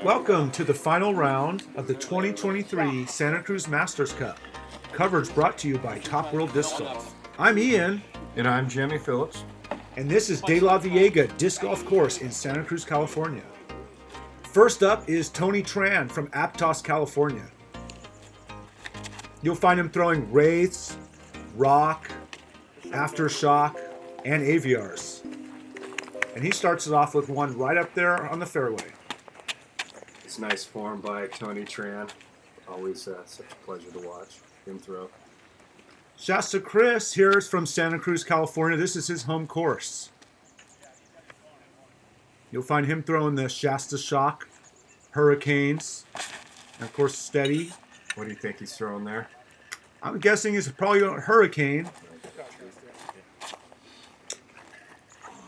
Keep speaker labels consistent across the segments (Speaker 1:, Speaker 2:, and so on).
Speaker 1: Welcome to the final round of the 2023 Santa Cruz Masters Cup. Coverage brought to you by Top World Disc Golf. I'm Ian.
Speaker 2: And I'm Jimmy Phillips.
Speaker 1: And this is De La Viega Disc Golf Course in Santa Cruz, California. First up is Tony Tran from Aptos, California. You'll find him throwing Wraiths, Rock, Aftershock, and Aviars. And he starts it off with one right up there on the fairway.
Speaker 2: It's nice form by Tony Tran. Always such a pleasure to watch him throw.
Speaker 1: Shasta Criss here is from Santa Cruz, California. This is his home course. You'll find him throwing the Shasta Shock, Hurricanes, and of course Steady.
Speaker 2: What do you think he's throwing there?
Speaker 1: I'm guessing he's probably going Hurricane.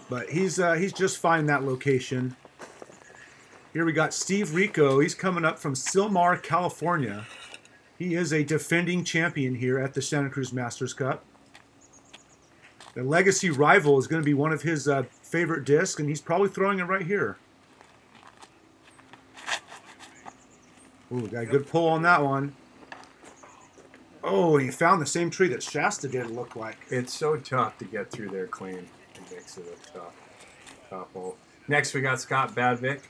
Speaker 1: But he's just fine that location. Here we got Steve Rico. He's coming up from Silmar, California. He is a defending champion here at the Santa Cruz Masters Cup. The Legacy Rival is going to be one of his favorite discs, and he's probably throwing it right here. Ooh, got a good pull on that one. Oh, and he found the same tree that Shasta did, look like.
Speaker 2: It's so tough to get through there clean. It makes it a tough hole. Next, we got Scott Badovick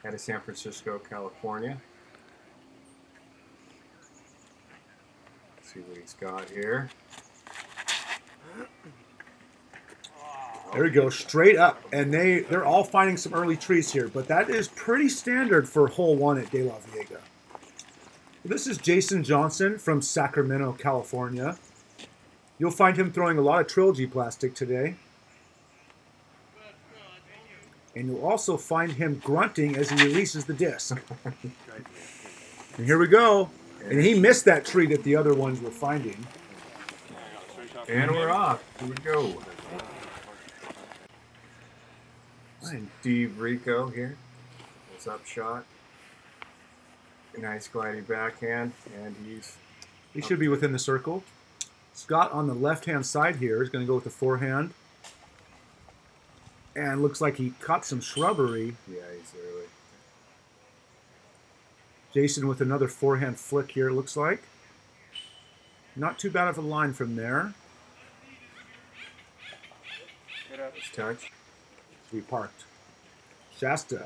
Speaker 2: out of San Francisco, California. Let's see what he's got here.
Speaker 1: There we go, straight up. And they're all finding some early trees here, but that is pretty standard for hole one at De La Viega. This is Jason Johnson from Sacramento, California. You'll find him throwing a lot of Trilogy plastic today. And you'll also find him grunting as he releases the disc. And here we go. And he missed that tree that the other ones were finding.
Speaker 2: And we're off. Here we go. Steve Rico here. His up shot. Nice gliding backhand. And
Speaker 1: he should be within the circle. Scott on the left-hand side here is going to go with the forehand. And looks like he caught some shrubbery.
Speaker 2: Yeah, he's early.
Speaker 1: Jason with another forehand flick here, it looks like. Not too bad of a line from there.
Speaker 2: Nice touch.
Speaker 1: We parked. Shasta.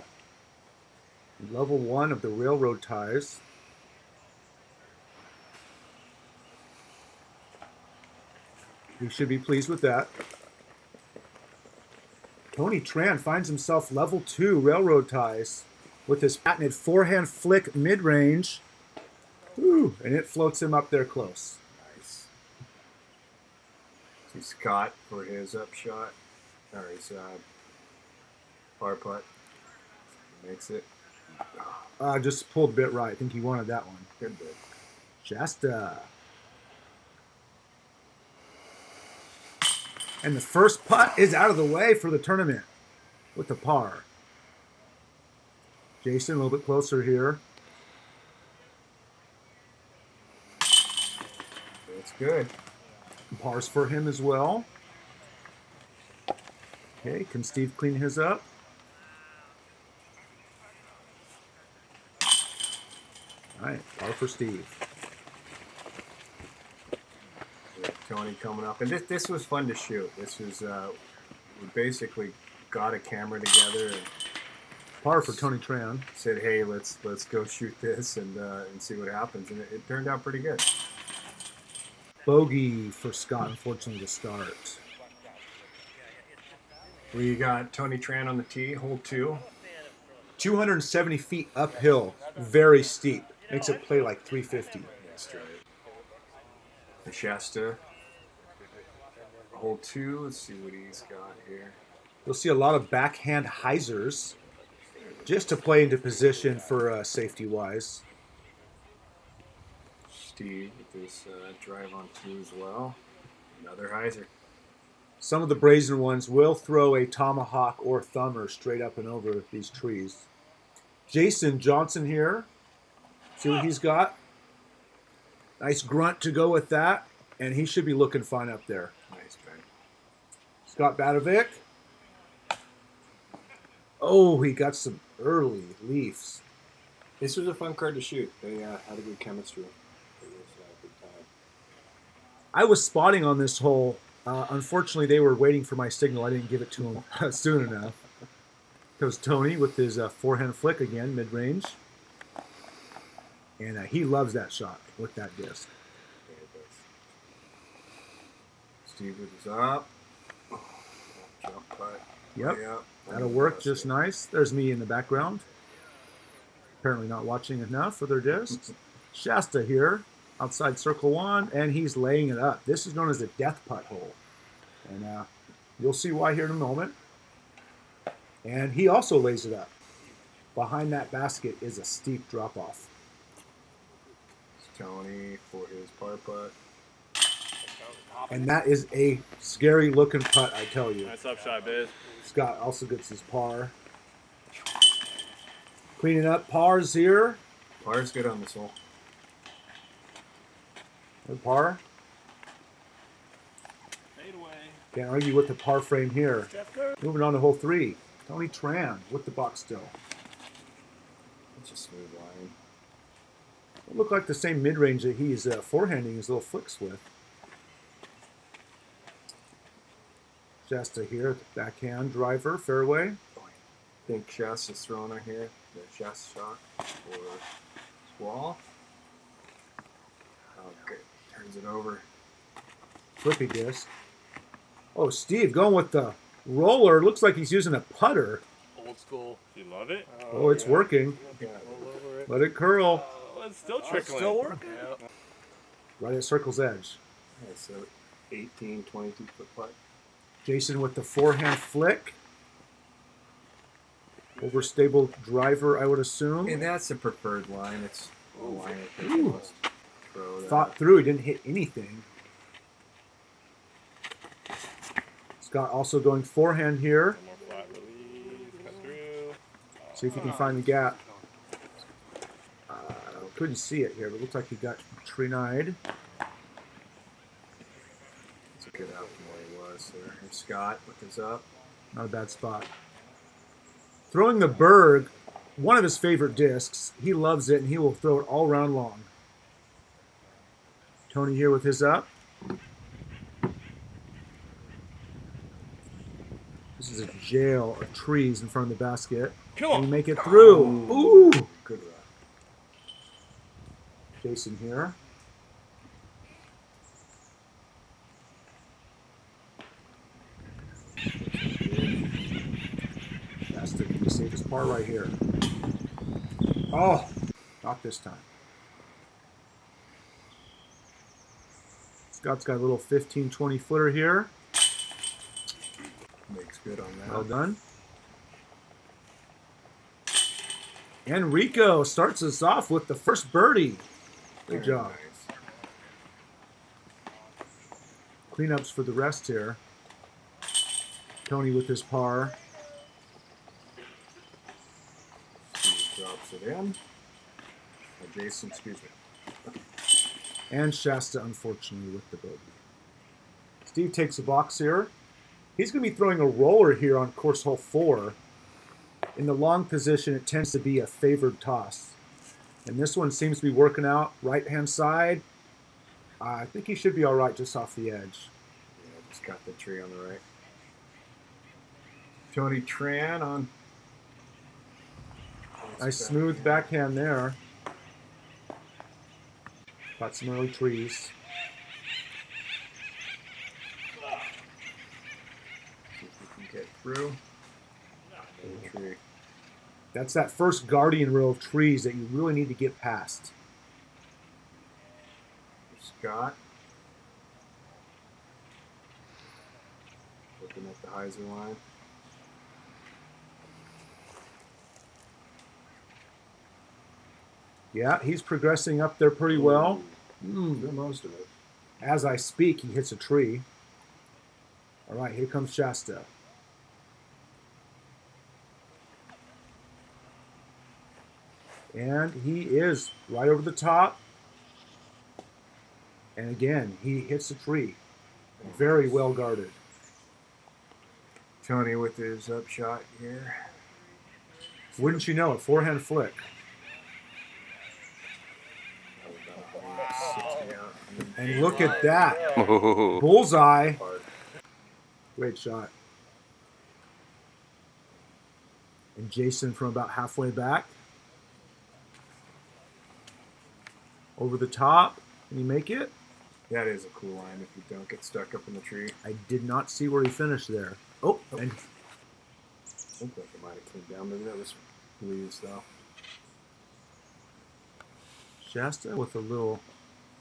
Speaker 1: Level 1 of the railroad ties. He should be pleased with that. Tony Tran finds himself level 2 railroad ties with his patented forehand flick mid-range. Ooh, and it floats him up there close.
Speaker 2: Nice. See Scott for his up shot, or his par putt. Makes it.
Speaker 1: Just pulled a bit right. I think he wanted that one.
Speaker 2: Good bit.
Speaker 1: Shasta. And the first putt is out of the way for the tournament with the par. Jason, a little bit closer here.
Speaker 2: That's good.
Speaker 1: Pars for him as well. Okay, can Steve clean his up? All right, par for Steve.
Speaker 2: Tony coming up, and this was fun to shoot. This was we basically got a camera together and
Speaker 1: par for Tony Tran.
Speaker 2: Said, "Hey, let's go shoot this and see what happens." And it turned out pretty good.
Speaker 1: Bogey for Scott, unfortunately, to start.
Speaker 2: We got Tony Tran on the tee, hole 2.
Speaker 1: 270 feet uphill, very steep. Makes it play like 350.
Speaker 2: That's right. The Shasta. Hole 2, let's see what he's got here.
Speaker 1: You'll see a lot of backhand hyzers just to play into position for safety-wise.
Speaker 2: Steve with this drive on 2 as well. Another hyzer.
Speaker 1: Some of the brazen ones will throw a tomahawk or thumber straight up and over these trees. Jason Johnson here. See what he's got? Nice grunt to go with that, and he should be looking fine up there.
Speaker 2: Nice, man.
Speaker 1: Scott Badovick. Oh, he got some early Leafs.
Speaker 2: This was a fun card to shoot. They had a good chemistry. It was a good time.
Speaker 1: I was spotting on this hole. Unfortunately, they were waiting for my signal. I didn't give it to them soon enough. Goes Tony with his forehand flick again, mid-range. And he loves that shot with that disc.
Speaker 2: Steve with his up. Jump putt.
Speaker 1: Yep,
Speaker 2: Way up.
Speaker 1: that'll work just nice. There's me in the background. Apparently not watching enough for their discs. Shasta here, outside circle one, and he's laying it up. This is known as a death putt hole. And you'll see why here in a moment. And he also lays it up. Behind that basket is a steep drop-off.
Speaker 2: Tony for his par putt.
Speaker 1: And that is a scary-looking putt, I tell you.
Speaker 3: Nice up shot, Biz.
Speaker 1: Scott also gets his par. Cleaning up pars here.
Speaker 2: Par's good on this hole.
Speaker 1: Good par.
Speaker 3: Fade away.
Speaker 1: Can't argue with the par frame here. Moving on to hole 3. Tony Tran with the box still.
Speaker 2: It's a smooth line.
Speaker 1: It looked like the same mid-range that he's forehanding his little flicks with. Shasta here, backhand driver, fairway.
Speaker 2: I think Shasta's throwing her here. The Shasta shot for Squall. Okay, turns it over.
Speaker 1: Flippy disc. Oh, Steve going with the roller. Looks like he's using a putter.
Speaker 3: Old school. You love it?
Speaker 1: Oh, it's working.
Speaker 2: Yeah.
Speaker 3: Roll over it.
Speaker 1: Let it curl.
Speaker 3: Oh, it's still trickling.
Speaker 4: It's still working.
Speaker 3: Yeah.
Speaker 1: Right at circle's edge.
Speaker 2: Yeah, so 18, 22 foot putt.
Speaker 1: Jason with the forehand flick. Overstable driver, I would assume.
Speaker 2: And that's the preferred line. It's a line I think
Speaker 1: Ooh.
Speaker 2: most throw that.
Speaker 1: Thought through. He didn't hit anything. Scott also going forehand here.
Speaker 3: One more flat release. Cut through.
Speaker 1: See if you can find the gap. Couldn't see it here, but it looked like he got tree-eyed.
Speaker 2: It's a good out from where he was there. And Scott with his up.
Speaker 1: Not a bad spot. Throwing the Berg, one of his favorite discs. He loves it, and he will throw it all round long. Tony here with his up. This is a jail of trees in front of the basket.
Speaker 3: Come
Speaker 1: And
Speaker 3: on.
Speaker 1: make it through. Ooh!
Speaker 2: Good rock.
Speaker 1: Jason here. That's the safest par right here. Oh, not this time. Scott's got a little 15-20 footer here.
Speaker 2: Makes good on that.
Speaker 1: Well done. And Rico starts us off with the first birdie. Good
Speaker 2: Very
Speaker 1: job.
Speaker 2: nice.
Speaker 1: Cleanups for the rest here. Tony with his par.
Speaker 2: Steve drops it in. Jason, excuse me.
Speaker 1: And Shasta, unfortunately, with the bogey. Steve takes a box here. He's going to be throwing a roller here on course hole 4. In the long position, it tends to be a favored toss. And this one seems to be working out. Right-hand side. I think he should be all right just off the edge.
Speaker 2: Yeah, just got the tree on the right. Tony Tran on.
Speaker 1: Nice smooth backhand there. Got some early trees.
Speaker 2: See if we can get through. The tree.
Speaker 1: That's that first guardian row of trees that you really need to get past.
Speaker 2: Scott. Looking at the Heiser line.
Speaker 1: Yeah, he's progressing up there pretty well.
Speaker 2: Through most of it.
Speaker 1: As I speak, he hits a tree. All right, here comes Shasta. And he is right over the top. And again, he hits a tree. Very well guarded.
Speaker 2: Tony with his up shot here.
Speaker 1: Wouldn't you know it? Forehand flick. And look at that. Bullseye. Great shot. And Jason from about halfway back. Over the top. Can you make it?
Speaker 2: That is a cool line if you don't get stuck up in the tree.
Speaker 1: I did not see where he finished there. Oh, and
Speaker 2: Looked like it might have came down. Maybe that was leaves though.
Speaker 1: Shasta with a little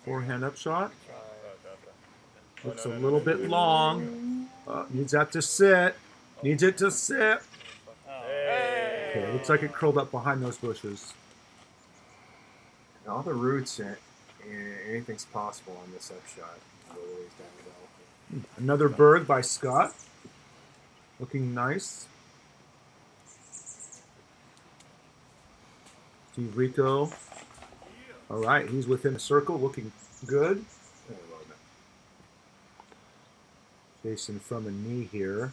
Speaker 1: forehand upshot. Looks a little bit long. Needs that to sit. Needs it to sit. Okay, looks like it curled up behind those bushes.
Speaker 2: All the roots and anything's possible on this upshot.
Speaker 1: Another berg by Scott. Looking nice. Steve Rico. All right, he's within the circle, looking good. Jason from a knee here.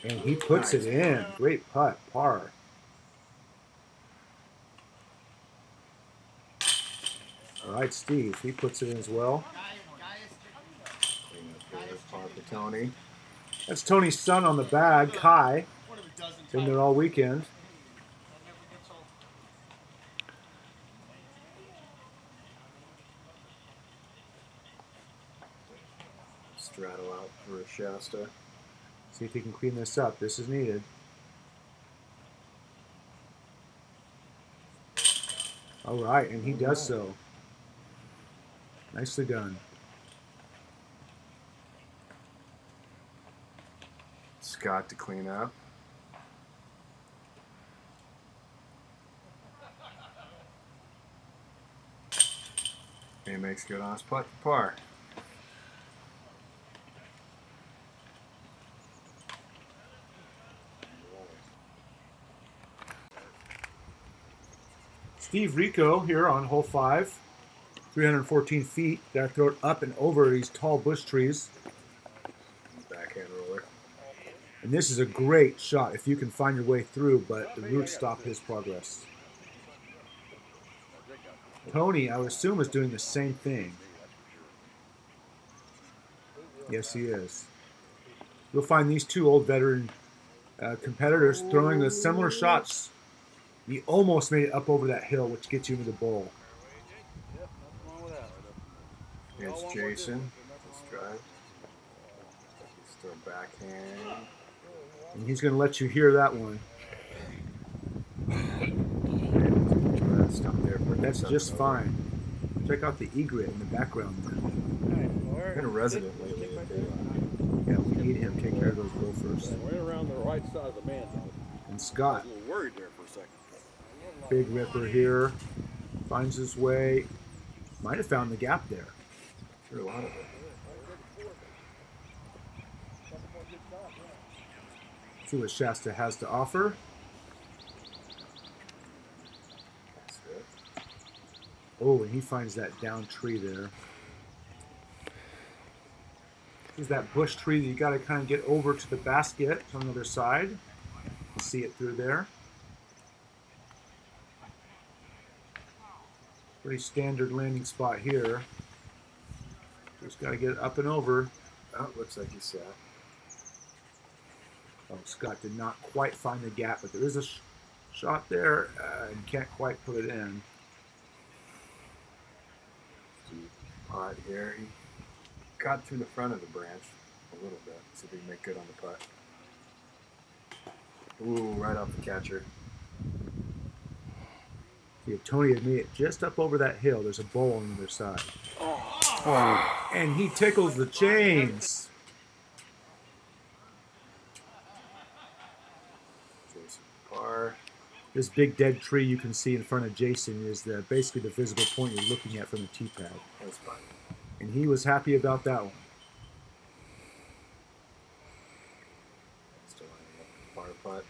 Speaker 1: And he puts it in. Great putt, par. All right, Steve, he puts it in as well.
Speaker 2: Par for Tony.
Speaker 1: That's Tony's son on the bag, Kai. Been there all weekend.
Speaker 2: Straddle out for Shasta.
Speaker 1: See if he can clean this up. This is needed. All right, and he does so. Nicely done.
Speaker 2: Scott to clean up. And he makes good on his putt for par.
Speaker 1: Steve Rico here on hole 5. 314 feet. Got to throw it up and over these tall bush trees.
Speaker 2: Backhand roller.
Speaker 1: And this is a great shot if you can find your way through, but the roots stop his progress. Tony, I would assume, is doing the same thing. Yes, he is. You'll find these two old veteran competitors throwing the similar shots. He almost made it up over that hill, which gets you into the bowl.
Speaker 2: Here's Jason. Let's drive. Let's throw backhand.
Speaker 1: And he's going to let you hear that one.
Speaker 2: Stop there for
Speaker 1: That's just fine. Check out the egret in the background there.
Speaker 2: I've been a resident lately.
Speaker 1: Yeah, we need him to take care of those gophers.
Speaker 4: Right around the right side of the man zone.
Speaker 1: And Scott,
Speaker 4: A little worried there for a second.
Speaker 1: big ripper here, finds his way. Might have found the gap there.
Speaker 2: Threw a lot of it.
Speaker 1: See what Shasta has to offer.
Speaker 2: That's good.
Speaker 1: Oh, and he finds that down tree there. There's that bush tree that you got to kind of get over to the basket on the other side. You see it through there. Pretty standard landing spot here. Just got to get it up and over.
Speaker 2: Oh, looks like he's set.
Speaker 1: Oh, Scott did not quite find the gap, but there is a shot there and can't quite put it in.
Speaker 2: Odd here. He got through the front of the branch a little bit, so he can make good on the putt. Ooh, right off the catcher.
Speaker 1: See, if Tony had made it just up over that hill, there's a bowl on the other side.
Speaker 2: Oh.
Speaker 1: And he tickles the chains.
Speaker 2: Jason par.
Speaker 1: This big dead tree you can see in front of Jason is basically the visible point you're looking at from the tee pad.
Speaker 2: That's fine.
Speaker 1: And he was happy about that one.
Speaker 2: Still lining up par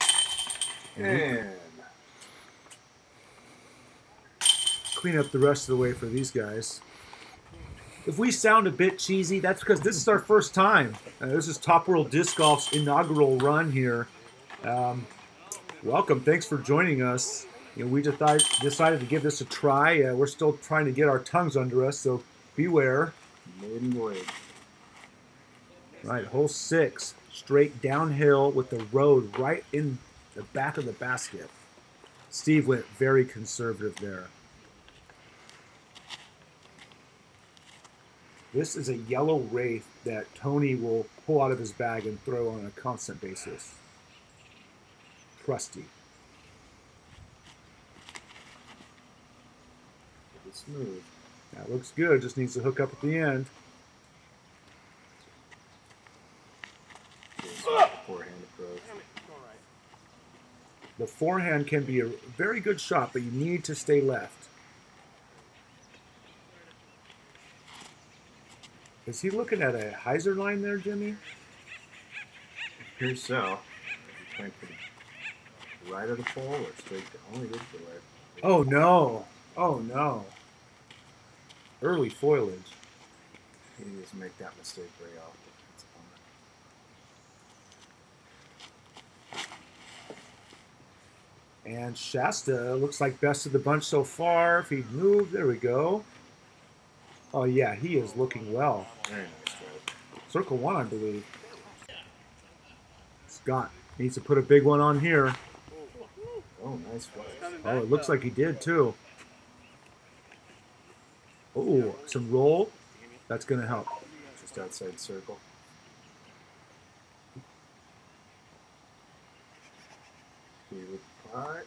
Speaker 2: putt. And
Speaker 1: Clean up the rest of the way for these guys. If we sound a bit cheesy, that's because this is our first time. This is Top World Disc Golf's inaugural run here. Welcome. Thanks for joining us. We decided to give this a try. We're still trying to get our tongues under us, so beware.
Speaker 2: Maiden voyage.
Speaker 1: Right, hole 6, straight downhill with the road right in the back of the basket. Steve went very conservative there. This is a yellow wraith that Tony will pull out of his bag and throw on a constant basis. Trusty.
Speaker 2: It's smooth.
Speaker 1: That looks good, just needs to hook up at the end.
Speaker 2: Forehand approach.
Speaker 1: The forehand can be a very good shot, but you need to stay left. Is he looking at a hyzer line there, Jimmy?
Speaker 2: Appears so. Trying for the right of the pole or straight to only this way.
Speaker 1: Oh no! Oh no! Early foliage.
Speaker 2: He doesn't make that mistake very often.
Speaker 1: And Shasta looks like best of the bunch so far. If he'd move, there we go. Oh yeah, he is looking well.
Speaker 2: Very nice drive.
Speaker 1: Circle 1, I believe. Scott needs to put a big one on here.
Speaker 2: Oh, nice flight.
Speaker 1: Oh, it looks like he did too. Oh, some roll. That's going to help.
Speaker 2: Just outside circle. He would putt.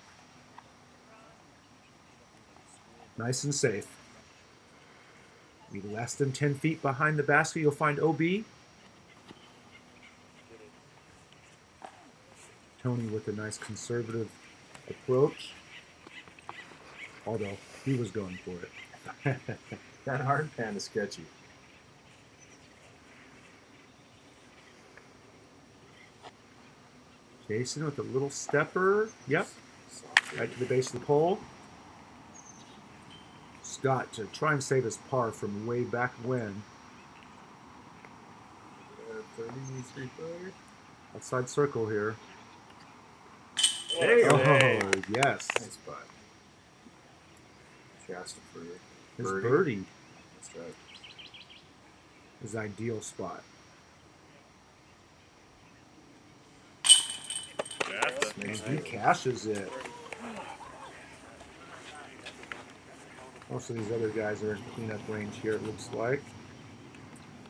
Speaker 1: Nice and safe. Be less than 10 feet behind the basket, you'll find OB. Tony with a nice conservative approach. Although he was going for it.
Speaker 2: That hard pan is sketchy.
Speaker 1: Jason with a little stepper. Yep. Right to the base of the pole. Scott to try and save his par from way back when.
Speaker 2: 33 footer.
Speaker 1: Outside circle here.
Speaker 2: Hey,
Speaker 1: Oh,
Speaker 3: Hey.
Speaker 1: yes.
Speaker 2: nice putt. Shasta for
Speaker 1: His
Speaker 2: birdie.
Speaker 1: birdie.
Speaker 2: That's right.
Speaker 1: His ideal spot.
Speaker 3: Shasta.
Speaker 1: And he cashes it. Most of these other guys are in cleanup range here, it looks like.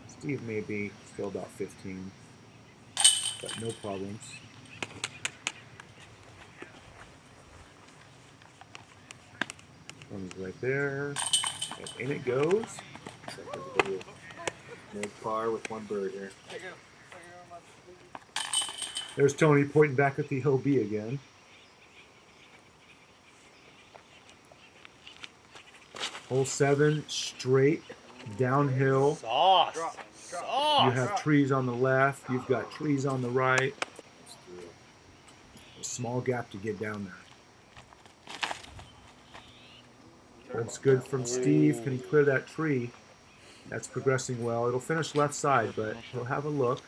Speaker 1: Steve may be still about 15, but no problems. One's right there. And in it goes.
Speaker 2: Make par with one bird here.
Speaker 1: There's Tony pointing back at the OB again. Hole 7, straight downhill.
Speaker 3: Sauce.
Speaker 1: You
Speaker 3: Sauce.
Speaker 1: have trees on the left. You've got trees on the right.
Speaker 2: Let's do it.
Speaker 1: A small gap to get down there. Looks good from Steve. Can he clear that tree? That's progressing well. It'll finish left side, but he'll have a look.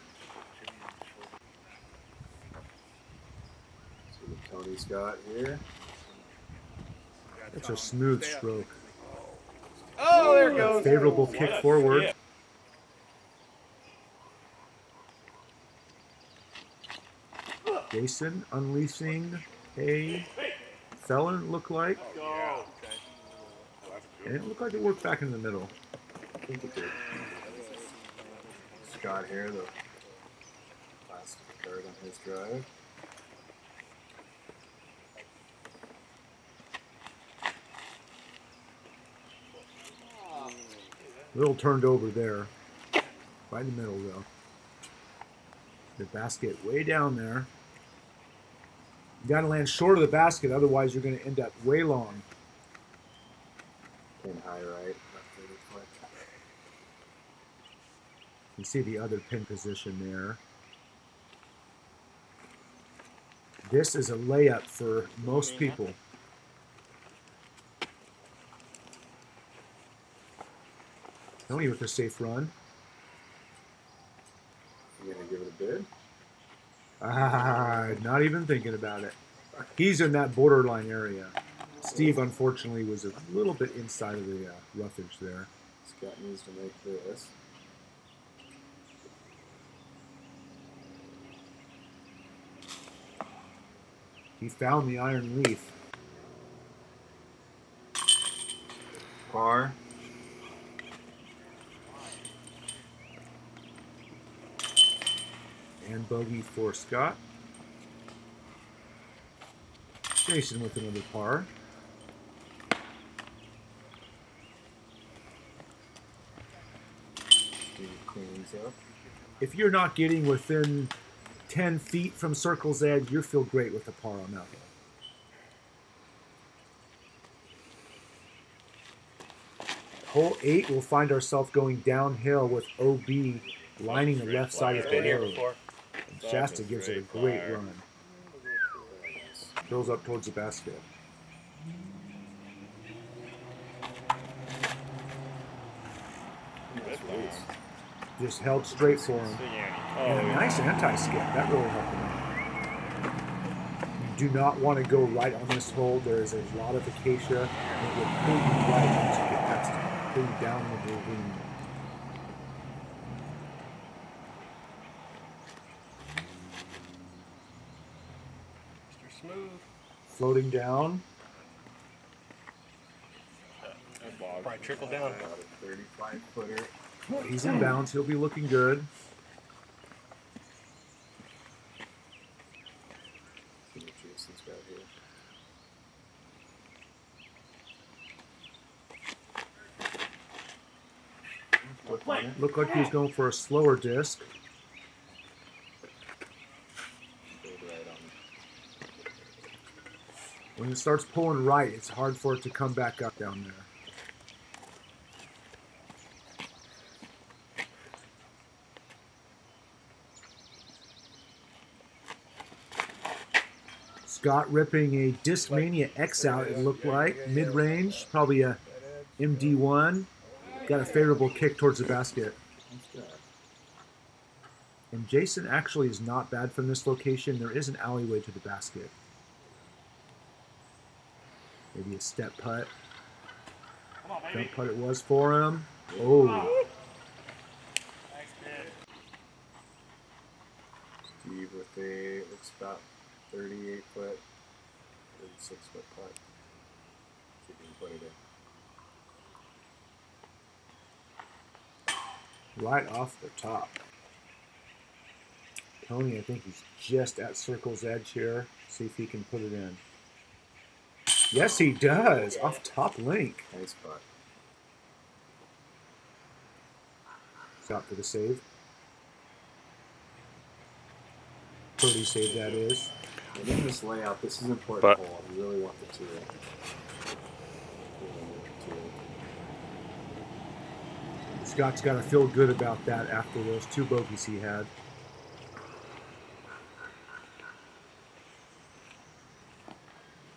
Speaker 2: See what Tony's got here.
Speaker 1: That's a smooth stroke.
Speaker 3: Oh, there it
Speaker 1: A
Speaker 3: goes.
Speaker 1: favorable kick forward. Jason unleashing a felon, look like. And it looked like it worked back in the middle.
Speaker 2: I think it did. Scott here, the last card on his drive.
Speaker 1: Little turned over there. Right in the middle, though. The basket way down there. You got to land short of the basket, otherwise you're going to end up way long.
Speaker 2: Pin high right. Left 30 foot.
Speaker 1: You see the other pin position there. This is a layup for most people. Tony with a safe run.
Speaker 2: You gonna give it a bid?
Speaker 1: Not even thinking about it. He's in that borderline area. Steve, unfortunately, was a little bit inside of the roughage there.
Speaker 2: Scott needs to make this.
Speaker 1: He found the iron leaf.
Speaker 2: Par.
Speaker 1: And bogey for Scott. Jason with another par.
Speaker 2: Steve cleans up.
Speaker 1: If you're not getting within 10 feet from circle's edge, you feel great with a par on that one. Hole 8, we'll find ourselves going downhill with OB lining the left side of the road. And Shasta gives it a great run. Throws up towards the basket. Just held straight for him. And a nice anti-skip. That really helped him out. You do not want to go right on this hole. There is a lot of acacia. And it will pull you right once you get past it. Pull you down the ravine.
Speaker 3: Mr. Smooth.
Speaker 1: Floating down.
Speaker 3: Probably trickle down.
Speaker 2: About a 35-footer.
Speaker 1: He's in bounds. He'll be looking good.
Speaker 2: See what Jason's got here.
Speaker 1: Looked like he was going for a slower disc.
Speaker 2: Stayed right on.
Speaker 1: When it starts pulling right, it's hard for it to come back up down there. Scott ripping a Discmania X out, it looked like. Mid-range, probably a MD1. Got a favorable kick towards the basket. And Jason actually is not bad from this location. There is an alleyway to the basket. Maybe a step putt. Jump putt it was for him. Oh.
Speaker 2: Steve with a, looks about 38-foot, 36-foot putt. See if he can put it in.
Speaker 1: Right off the top. Tony, I think he's just at circle's edge here. See if he can put it in. Yes, he does. Off top link.
Speaker 2: Nice putt.
Speaker 1: Stop for the save. Pretty save that is.
Speaker 2: And in this layout, this is an important
Speaker 3: But-
Speaker 2: hole. I really want the two. Really want the two.
Speaker 1: Scott's got to feel good about that after those two bogeys he had.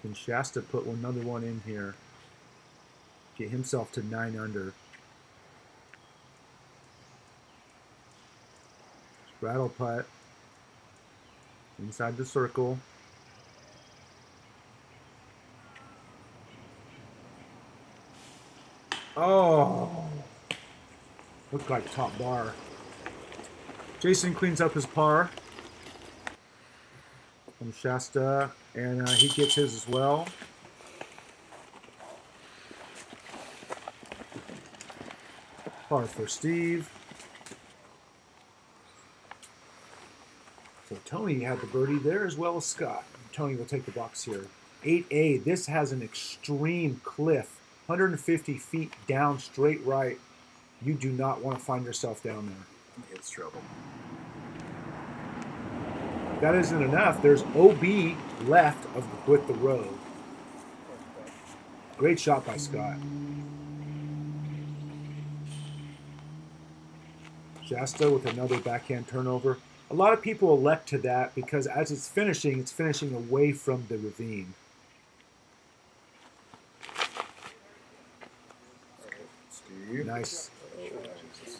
Speaker 1: Can Shasta put another one in here? Get himself to 9 under. Straddle putt. Inside the circle. Oh! Looked like top bar. Jason cleans up his par from Shasta, and he gets his as well. Par for Steve. So Tony had the birdie there as well as Scott. Tony will take the box here. 8A, this has an extreme cliff, 150 feet down straight right. You do not want to find yourself down there.
Speaker 2: It's trouble.
Speaker 1: If that isn't enough, there's OB left with the road. Great shot by Scott. Shasta with another backhand turnover. A lot of people elect to that because as it's finishing away from the ravine.
Speaker 2: Steve.
Speaker 1: Nice.
Speaker 2: Oh, Jesus.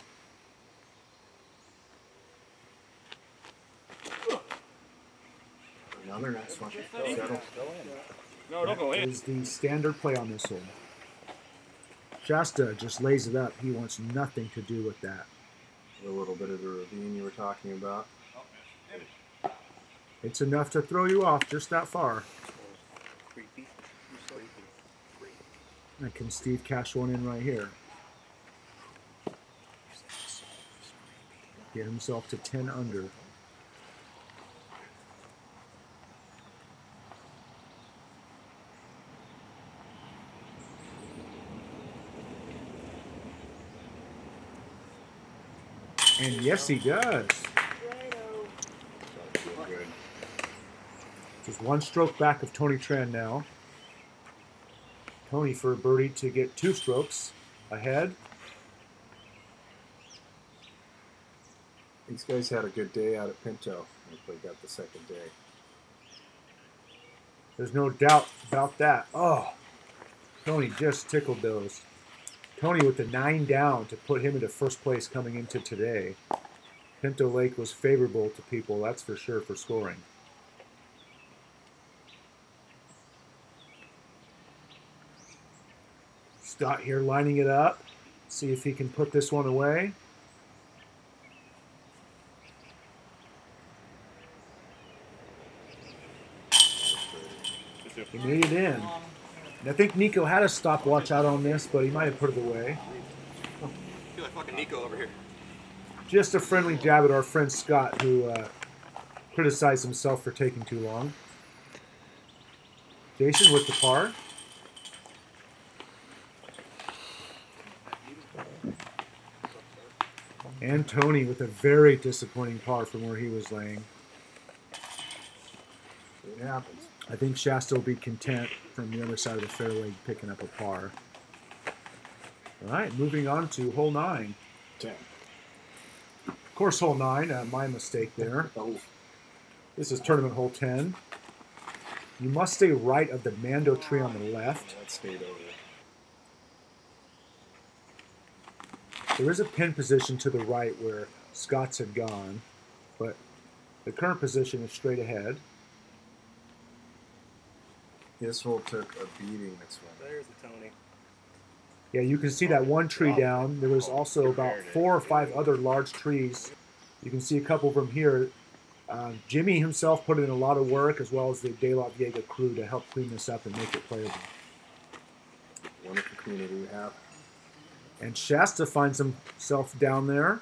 Speaker 2: Another nice one. Settle.
Speaker 3: No, don't go in.
Speaker 1: Is the standard play on this hole. Shasta just lays it up. He wants nothing to do with that.
Speaker 2: A little bit of the ravine you were talking about.
Speaker 1: It's enough to throw you off just that far.
Speaker 3: Creepy.
Speaker 1: And can Steve cash one in right here? Get himself to 10 under. And yes, he does.
Speaker 2: Good.
Speaker 1: Just one stroke back of Tony Tran now. Tony for a birdie to get 2 strokes ahead.
Speaker 2: These guys had a good day out at Pinto. They got the second day.
Speaker 1: There's no doubt about that. Oh, Tony just tickled those. Tony with the 9 down to put him into first place coming into today. Pinto Lake was favorable to people, that's for sure, for scoring. Scott here lining it up. See if he can put this one away. He made it in. And I think Nico had a stopwatch out on this, but he might have put it away.
Speaker 3: I feel like fucking Nico over here.
Speaker 1: Just a friendly jab at our friend Scott, who criticized himself for taking too long. Jason with the par. And Tony with a very disappointing par from where he was laying.
Speaker 2: It happens.
Speaker 1: I think Shasta will be content from the other side of the fairway picking up a par. All right, moving on to hole 9.
Speaker 2: 10.
Speaker 1: Of course, hole 9, my mistake there.
Speaker 2: Oh,
Speaker 1: This is tournament hole 10. You must stay right of the Mando tree on the left.
Speaker 2: that stayed over.
Speaker 1: There is a pin position to the right where Scott's had gone, but the current position is straight ahead.
Speaker 2: This hole took a beating this one.
Speaker 3: There's the Tony.
Speaker 1: Yeah, you can see that one tree down. There was also about 4 or 5 other large trees. You can see a couple from here. Jimmy himself put in a lot of work, as well as the De La Viega crew, to help clean this up and make it playable.
Speaker 2: Wonderful community we have.
Speaker 1: And Shasta finds himself down there.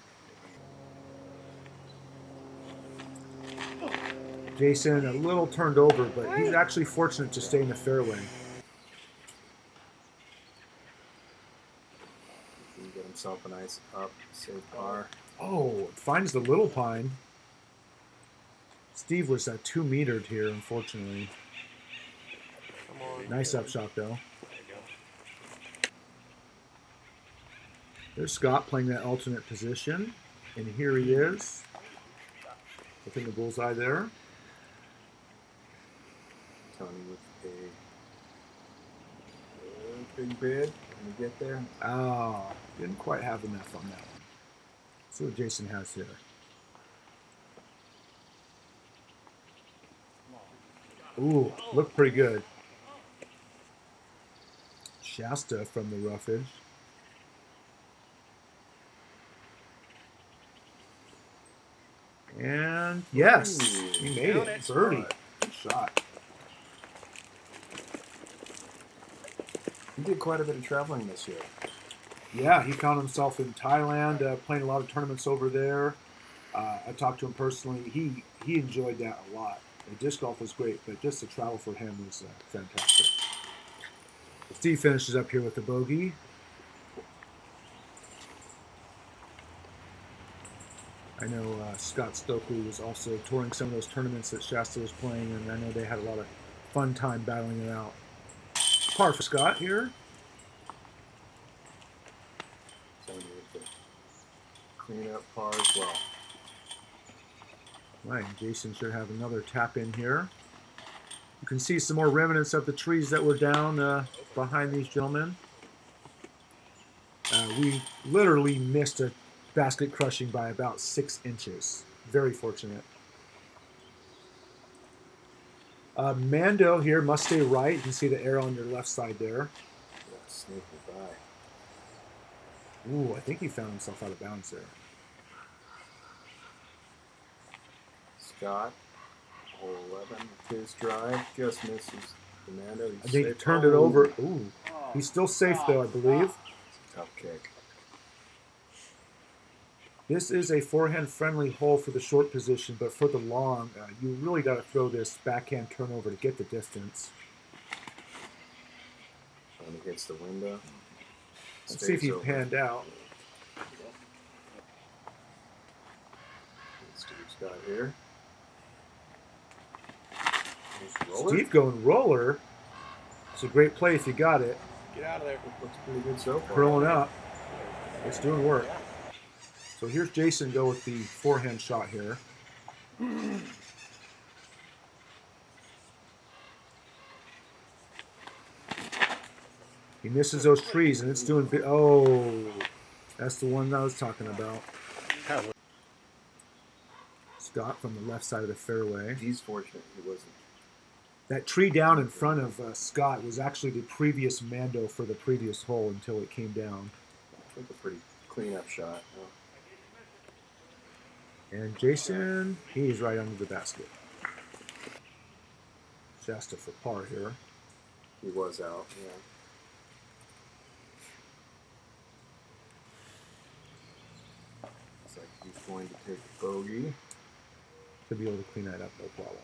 Speaker 1: Jason a little turned over, but he's actually fortunate to stay in the fairway.
Speaker 2: He can get himself a nice up, safe par.
Speaker 1: Oh, finds the little pine. Steve was 2-metered here, unfortunately.
Speaker 3: Come on.
Speaker 1: Nice upshot, though.
Speaker 3: There you go.
Speaker 1: There's Scott playing that alternate position. And here he is. Within the bullseye there.
Speaker 2: Tony with a big bid. Can we get there?
Speaker 1: Oh, didn't quite have enough on that one. See what Jason has here. Ooh, looked pretty good. Shasta from the roughage. And yes, he made it. Birdie. Good shot.
Speaker 2: He did quite a bit of traveling this year.
Speaker 1: Yeah, he found himself in Thailand, playing a lot of tournaments over there. I talked to him personally. He enjoyed that a lot. The disc golf was great, but just the travel for him was fantastic. Steve finishes up here with the bogey. I know Scott Stokely was also touring some of those tournaments that Shasta was playing, and I know they had a lot of fun time battling it out. Par for Scott here.
Speaker 2: Tony with the clean up par as well.
Speaker 1: Right, Jason should have another tap in here. You can see some more remnants of the trees that were down behind these gentlemen. We literally missed a basket crushing by about 6 inches. Very fortunate. Mando here must stay right. You can see the arrow on your left side there.
Speaker 2: Yeah, sneaky by.
Speaker 1: Ooh, I think he found himself out of bounds there.
Speaker 2: Scott, hole 11 with his drive, just misses the Mando.
Speaker 1: I think he turned it over. Ooh, he's still safe though, I believe.
Speaker 2: It's a tough kick.
Speaker 1: This is a forehand friendly hole for the short position, but for the long, you really got to throw this backhand turnover to get the distance.
Speaker 2: When he hits the window.
Speaker 1: Let's see if he panned out.
Speaker 2: Steve's got here.
Speaker 1: Steve going roller. It's a great play if you got it.
Speaker 4: Get out of there.
Speaker 2: Looks pretty good so far.
Speaker 1: Curling up. It's doing work. So here's Jason go with the forehand shot here. He misses those trees and it's doing oh, that's the one I was talking about. Scott from the left side of the fairway.
Speaker 2: He's fortunate he wasn't.
Speaker 1: That tree down in front of Scott was actually the previous Mando for the previous hole until it came down.
Speaker 2: I think a pretty clean-up shot.
Speaker 1: And Jason, he's right under the basket. Shasta for par here.
Speaker 2: He was out, yeah. Looks like he's going to take a bogey.
Speaker 1: Should be able to clean that up, no problem.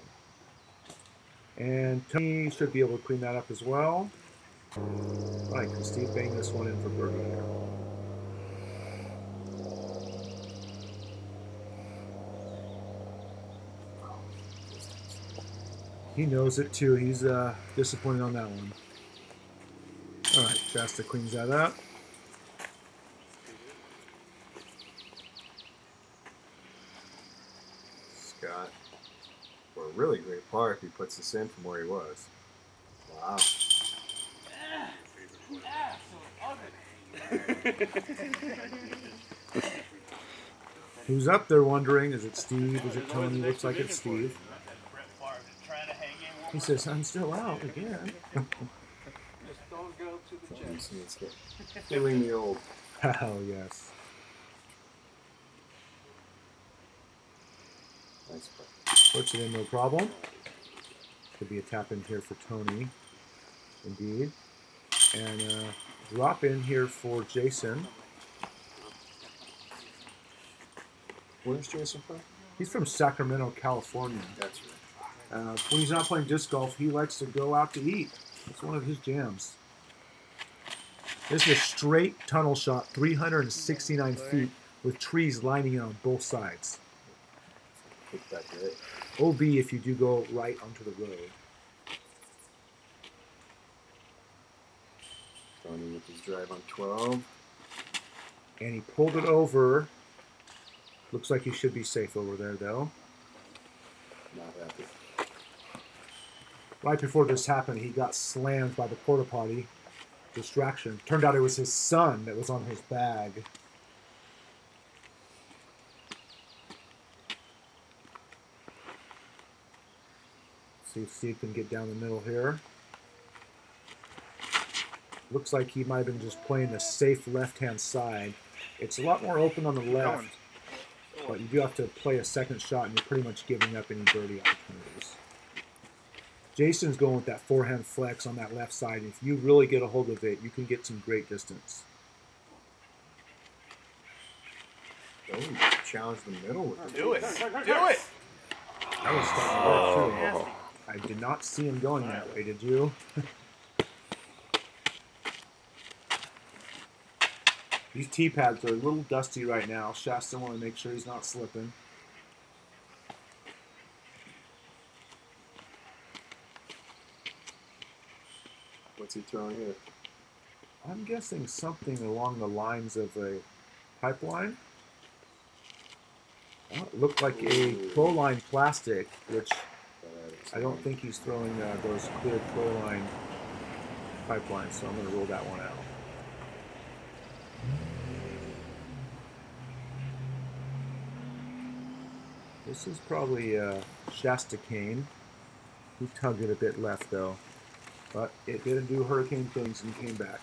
Speaker 1: And Tony should be able to clean that up as well. All right, can Steve bang this one in for birdie here? He knows it too. He's disappointed on that one. All right, Shasta cleans that up.
Speaker 2: Scott, for a really great par if he puts this in from where he was. Wow.
Speaker 1: Who's up there wondering, is it Steve, is it Tony? Looks like it's Steve. He says, I'm still out again.
Speaker 2: Feeling the old.
Speaker 1: Oh, yes.
Speaker 2: Nice play.
Speaker 1: Puts it in, no problem. Could be a tap in here for Tony. Indeed. And drop in here for Jason.
Speaker 2: Where's Jason from?
Speaker 1: He's from Sacramento, California.
Speaker 2: That's right.
Speaker 1: When he's not playing disc golf, he likes to go out to eat. It's one of his jams. This is a straight tunnel shot, 369 feet, with trees lining it on both sides.
Speaker 2: Hit that great.
Speaker 1: OB if you do go right onto the road.
Speaker 2: Tony with his drive on 12.
Speaker 1: And he pulled it over. Looks like he should be safe over there, though.
Speaker 2: Not happy.
Speaker 1: Right before this happened, he got slammed by the porta potty. Distraction. Turned out it was his son that was on his bag. See if Steve can get down the middle here. Looks like he might have been just playing the safe left-hand side. It's a lot more open on the left, but you do have to play a second shot, and you're pretty much giving up any birdie opportunities. Jason's going with that forehand flex on that left side. If you really get a hold of it, you can get some great distance.
Speaker 2: Oh, challenge the middle with the
Speaker 3: Do it.
Speaker 2: twist.
Speaker 3: Do it.
Speaker 1: That was starting to work, too. I did not see him going that way, did you? These tee pads are a little dusty right now. Shasta want to make sure he's not slipping.
Speaker 2: What's he throwing here?
Speaker 1: I'm guessing something along the lines of a pipeline. Oh, it looked like a clothesline plastic, which I don't think he's throwing those clear clothesline pipelines, so I'm going to rule that one out. This is probably Shasta cane. He tugged it a bit left though, but it didn't do hurricane things and came back.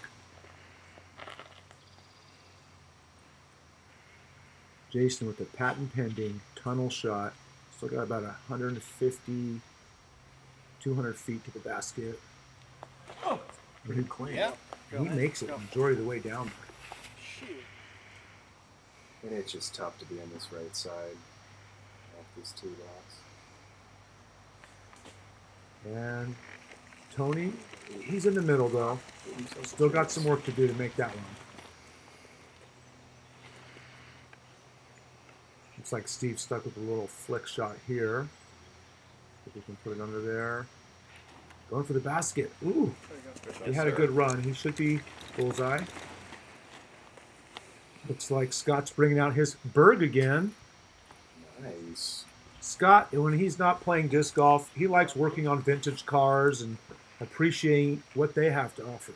Speaker 1: Jason with the patent pending tunnel shot. Still got about 150, 200 feet to the basket.
Speaker 2: Oh, pretty clean.
Speaker 3: Yeah.
Speaker 1: He makes it the majority of the way down there.
Speaker 3: Shoot.
Speaker 2: And it's just tough to be on this right side off these two dots.
Speaker 1: And Tony, he's in the middle though. Still got some work to do to make that one. Looks like Steve stuck with a little flick shot here. If we can put it under there. Going for the basket. Ooh, he had a good run. He should be bullseye. Looks like Scott's bringing out his Berg again.
Speaker 2: Nice.
Speaker 1: Scott, when he's not playing disc golf, he likes working on vintage cars and appreciating what they have to offer.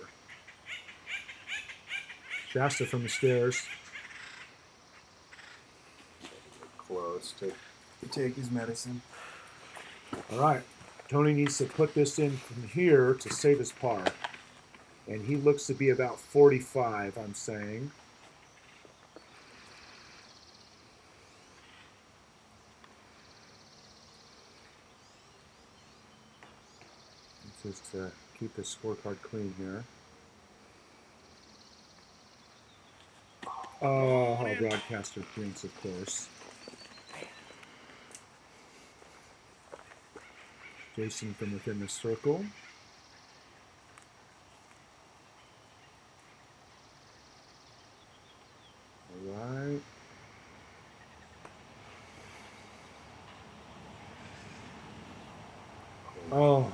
Speaker 1: Shasta from the stairs.
Speaker 2: Close to take his medicine.
Speaker 1: All right. Tony needs to put this in from here to save his par. And he looks to be about 45, I'm saying. Just to keep the scorecard clean here. Oh, how broadcaster thinks, of course. Jason from within the circle. All right. Oh.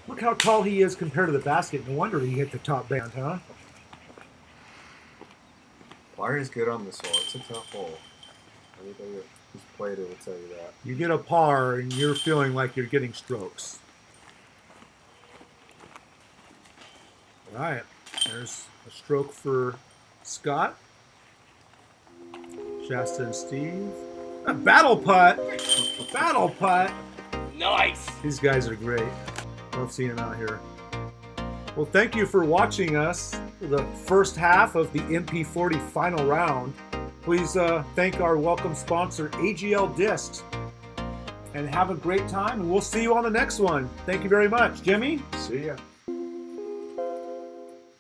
Speaker 1: Look how tall he is compared to the basket. No wonder he hit the top band, huh?
Speaker 2: Larry is good on this hole. It's a tough hole. Anybody who's played it will tell you that.
Speaker 1: You get a par and you're feeling like you're getting strokes. All right. There's a stroke for Scott. Shasta and Steve. A battle putt. Battle putt.
Speaker 3: Nice.
Speaker 1: These guys are great. Love seeing them out here. Well, thank you for watching us for the first half of the MP40 final round. Please thank our welcome sponsor, AGL Discs. And have a great time, and we'll see you on the next one. Thank you very much. Jimmy?
Speaker 2: See ya.